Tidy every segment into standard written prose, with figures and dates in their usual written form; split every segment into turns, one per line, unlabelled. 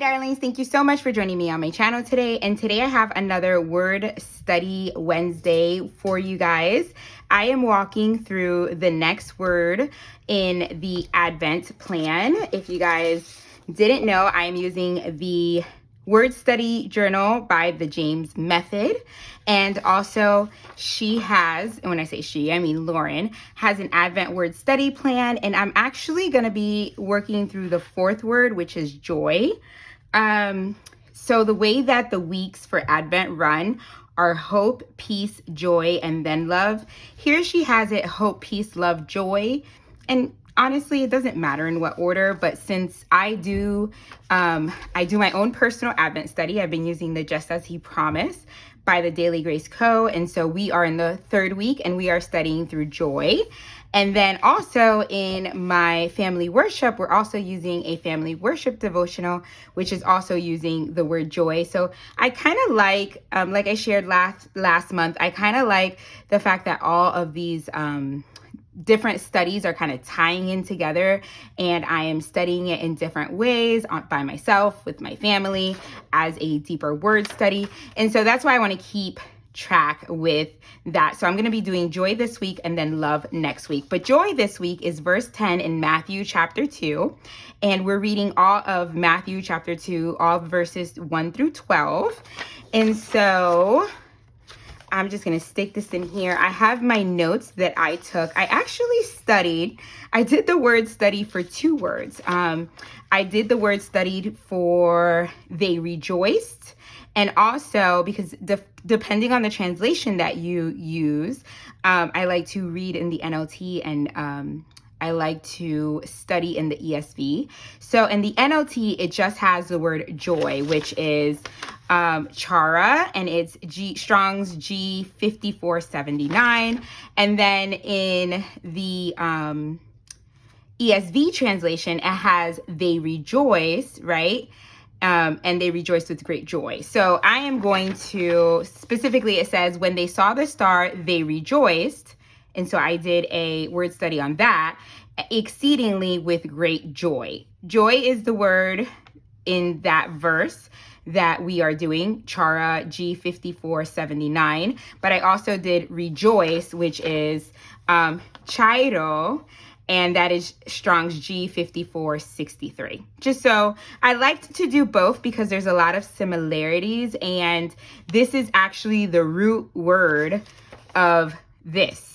darlings. Thank you so much for joining me on my channel today. And today I have another word study Wednesday for you guys. I am walking through the next word in the Advent plan. If you guys didn't know, I am using the word study journal by the James Method. And also she has, and when I say she, I mean Lauren, has an Advent word study plan. And I'm actually going to be working through the fourth word, which is joy. So the way that the weeks for Advent run are hope, peace, joy, and then love. Here she has it, hope, peace, love, joy. And honestly, it doesn't matter in what order, but since I do my own personal Advent study, I've been using the Just As He Promised by the Daily Grace Co. And so we are in the third week and we are studying through joy. And then also in my family worship, we're also using a family worship devotional, which is also using the word joy. So I kind of like I shared last month, I kind of like the fact that all of these different studies are kind of tying in together, and I am studying it in different ways by myself, with my family, as a deeper word study. And so that's why I want to keep track with that. So I'm going to be doing joy this week and then love next week. But joy this week is verse 10 in Matthew chapter 2. And we're reading all of Matthew chapter 2, all verses 1 through 12. And so I'm just going to stick this in here. I have my notes that I took. I did the word study for two words. I did the word studied for they rejoiced. And also because depending on the translation that you use, I like to read in the NLT and I like to study in the ESV. So in the NLT, it just has the word joy, which is chara, and it's Strong's G5479. And then in the ESV translation, it has they rejoice, right? And they rejoiced with great joy. So I am going to, specifically it says, when they saw the star, they rejoiced. And so I did a word study on that, exceedingly with great joy. Joy is the word in that verse that we are doing, Chara G5479. But I also did rejoice, which is chairo, and that is Strong's G5463. Just so I liked to do both because there's a lot of similarities, and this is actually the root word of this.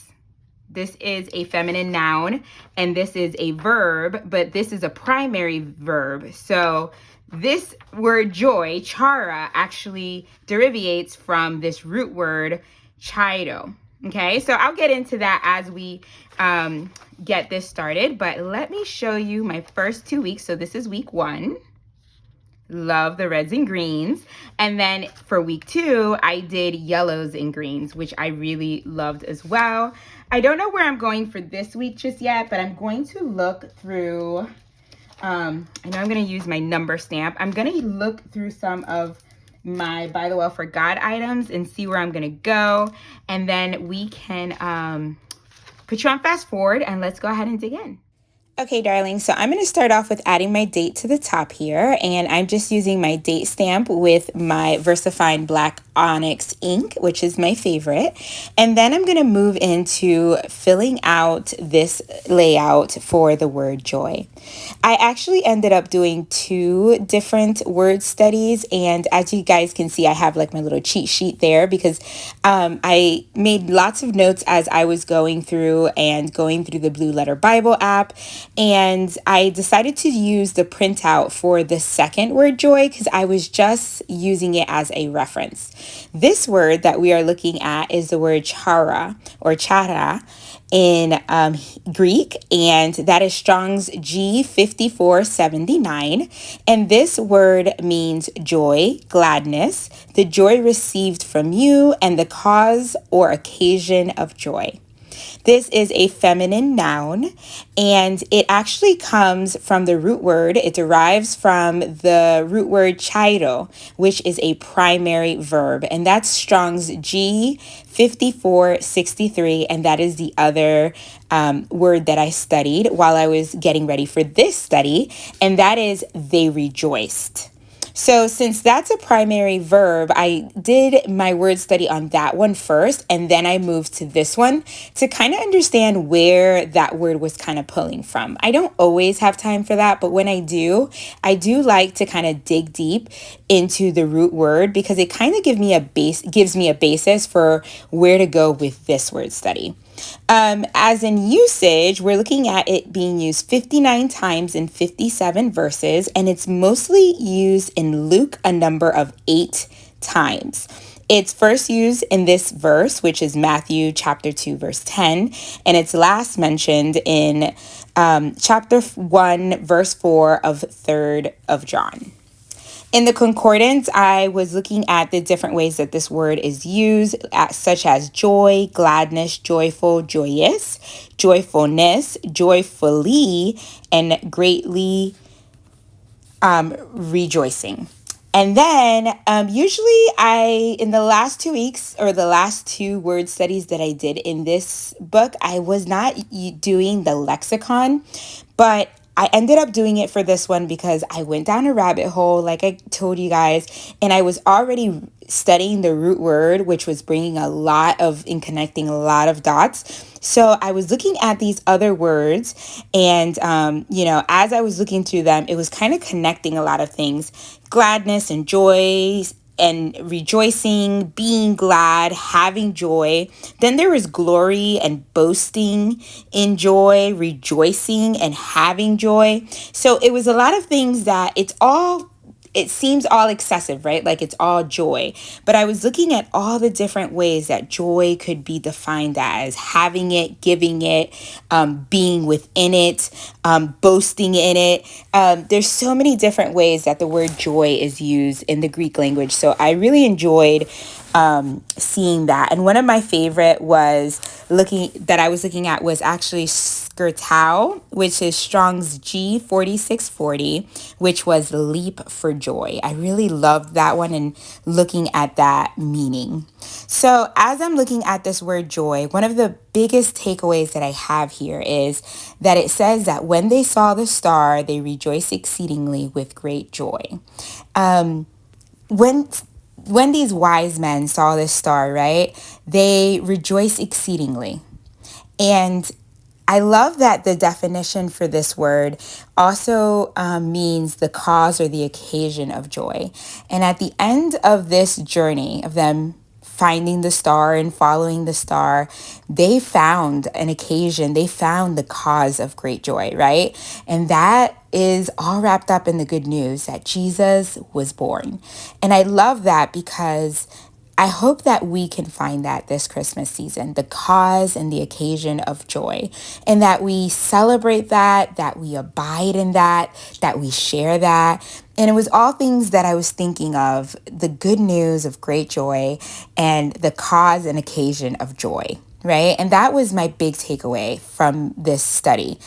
This is a feminine noun and this is a verb, but this is a primary verb. So this word joy, chara, actually derivates from this root word chido. Okay, so I'll get into that as we get this started, but let me show you my first 2 weeks. So this is week 1. Love the reds and greens. And then for week 2, I did yellows and greens, which I really loved as well. I don't know where I'm going for this week just yet, but I'm going to look through, I know I'm going to use my number stamp. I'm going to look through some of my By the Well for God items and see where I'm going to go. And then we can put you on fast forward and let's go ahead and dig in. Okay, darling, so I'm going to start off with adding my date to the top here, and I'm just using my date stamp with my VersaFine Black Onyx ink, which is my favorite. And then I'm going to move into filling out this layout for the word joy. I actually ended up doing 2 different word studies, and as you guys can see, I have like my little cheat sheet there because I made lots of notes as I was going through the Blue Letter Bible app. And I decided to use the printout for the second word joy because I was just using it as a reference. This word that we are looking at is the word chara or chara in Greek, and that is Strong's G5479. And this word means joy, gladness, the joy received from you, and the cause or occasion of joy. This is a feminine noun, and it actually comes from the root word. It derives from the root word chairo, which is a primary verb, and that's Strong's G5463, and that is the other word that I studied while I was getting ready for this study, and that is they rejoiced. So since that's a primary verb, I did my word study on that one first, and then I moved to this one to kind of understand where that word was kind of pulling from. I don't always have time for that, but when I do like to kind of dig deep into the root word because it kind of gives me a basis for where to go with this word study. As in usage, we're looking at it being used 59 times in 57 verses, and it's mostly used in Luke a number of 8 times. It's first used in this verse, which is Matthew chapter 2, verse 10, and it's last mentioned in chapter 1, verse 4 of 3rd of John. In the concordance, I was looking at the different ways that this word is used, such as joy, gladness, joyful, joyous, joyfulness, joyfully, and greatly rejoicing. And then usually in the last 2 weeks or the last 2 word studies that I did in this book, I was not doing the lexicon, but I ended up doing it for this one because I went down a rabbit hole, like I told you guys, and I was already studying the root word, which was bringing and connecting a lot of dots. So I was looking at these other words, and, as I was looking through them, it was kind of connecting a lot of things, gladness and joy and rejoicing, being glad, having joy. Then there was glory and boasting in joy, rejoicing and having joy. So it was a lot of things that it seems all excessive, right? Like it's all joy. But I was looking at all the different ways that joy could be defined as having it, giving it, being within it, boasting in it. There's so many different ways that the word joy is used in the Greek language. So I really enjoyed seeing that. And one of my favorite I was looking at was actually skertao, which is Strong's G4640, which was leap for joy. I really loved that one and looking at that meaning. So as I'm looking at this word joy, one of the biggest takeaways that I have here is that it says that when they saw the star, they rejoiced exceedingly with great joy. When these wise men saw this star, right, they rejoiced exceedingly. And I love that the definition for this word also means the cause or the occasion of joy. And at the end of this journey of them finding the star and following the star, they found an occasion, they found the cause of great joy, right? And that is all wrapped up in the good news that Jesus was born. And I love that because I hope that we can find that this Christmas season, the cause and the occasion of joy, and that we celebrate that we abide in that we share that. And it was all things that I was thinking of, the good news of great joy and the cause and occasion of joy, right? And that was my big takeaway from this study.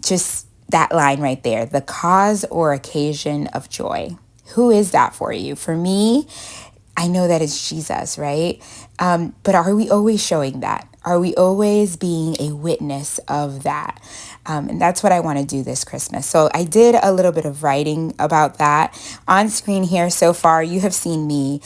Just that line right there, the cause or occasion of joy. Who is that for you? For me, I know that it's Jesus, right? But are we always showing that? Are we always being a witness of that? And that's what I want to do this Christmas. So I did a little bit of writing about that. On screen here so far, you have seen me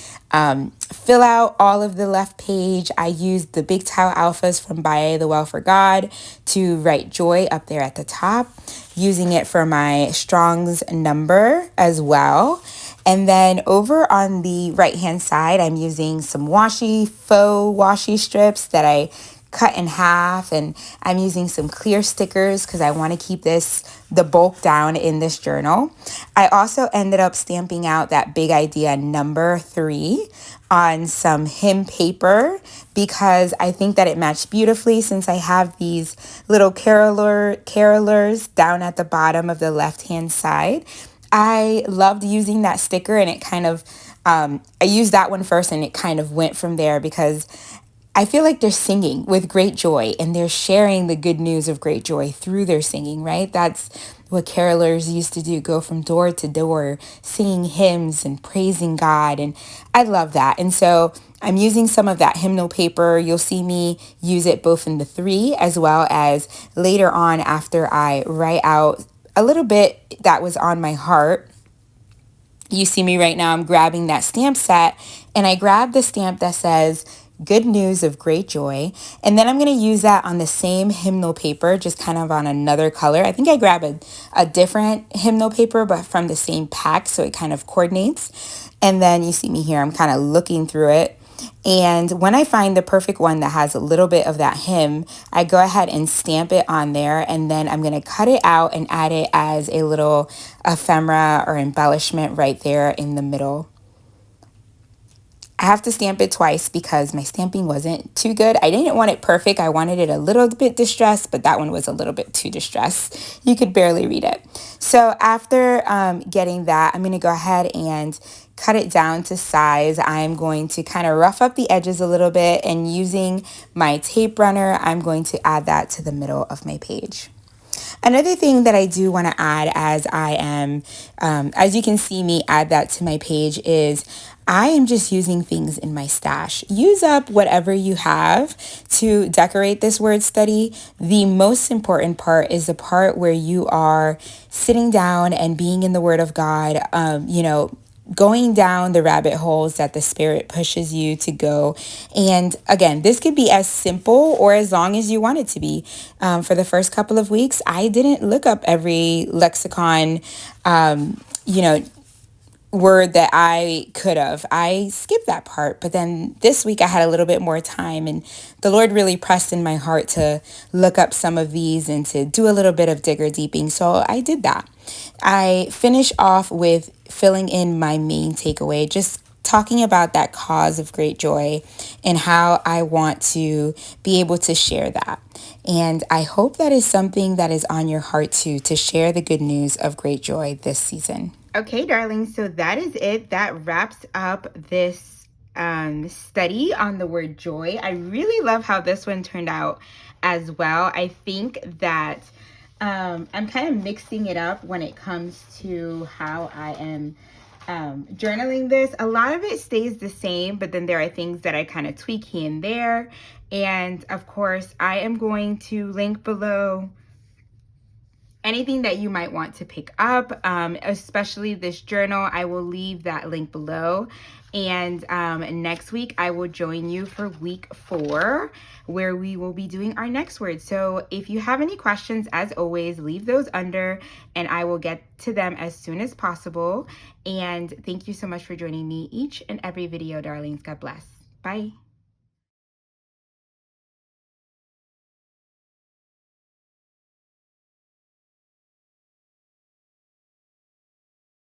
fill out all of the left page. I used the Big Tile Alphas from By the Well for God to write joy up there at the top, using it for my Strong's number as well. And then over on the right-hand side, I'm using some faux washi strips that I cut in half, and I'm using some clear stickers because I want to keep the bulk down in this journal. I also ended up stamping out that big idea number 3 on some hymn paper because I think that it matched beautifully since I have these little carolers down at the bottom of the left-hand side. I loved using that sticker, and it kind of, I used that one first and it kind of went from there because I feel like they're singing with great joy and they're sharing the good news of great joy through their singing, right? That's what carolers used to do, go from door to door, singing hymns and praising God. And I love that. And so I'm using some of that hymnal paper. You'll see me use it both in the 3 as well as later on after I write out a little bit that was on my heart You see me right now, I'm grabbing that stamp set, and I grab the stamp that says good news of great joy. And then I'm going to use that on the same hymnal paper, just kind of on another color. I think I grab a different hymnal paper, but from the same pack, so it kind of coordinates. And then you see me here, I'm kind of looking through it. And when I find the perfect one that has a little bit of that hymn, I go ahead and stamp it on there, and then I'm going to cut it out and add it as a little ephemera or embellishment right there in the middle. I have to stamp it twice because my stamping wasn't too good. I didn't want it perfect. I wanted it a little bit distressed, but that one was a little bit too distressed. You could barely read it. So after getting that, I'm going to go ahead and cut it down to size. I'm going to kind of rough up the edges a little bit, and using my tape runner, I'm going to add that to the middle of my page. Another thing that I do want to add as I am, as you can see me add that to my page, is I am just using things in my stash. Use up whatever you have to decorate this word study. The most important part is the part where you are sitting down and being in the Word of God, going down the rabbit holes that the Spirit pushes you to go. And again, this could be as simple or as long as you want it to be. For the first couple of weeks, I didn't look up every lexicon, word that I could have. I skipped that part. But then this week I had a little bit more time, and the Lord really pressed in my heart to look up some of these and to do a little bit of digger deeping. So I did that. I finish off with filling in my main takeaway, just talking about that cause of great joy and how I want to be able to share that. And I hope that is something that is on your heart too, to share the good news of great joy this season. Okay, darlings, so that is it. That wraps up this study on the word joy. I really love how this one turned out as well. I think that I'm kind of mixing it up when it comes to how I am journaling this. A lot of it stays the same, but then there are things that I kind of tweak here and there. And of course, I am going to link below anything that you might want to pick up, especially this journal. I will leave that link below. And next week, I will join you for week 4, where we will be doing our next word. So if you have any questions, as always, leave those under, and I will get to them as soon as possible. And thank you so much for joining me each and every video, darlings. God bless. Bye.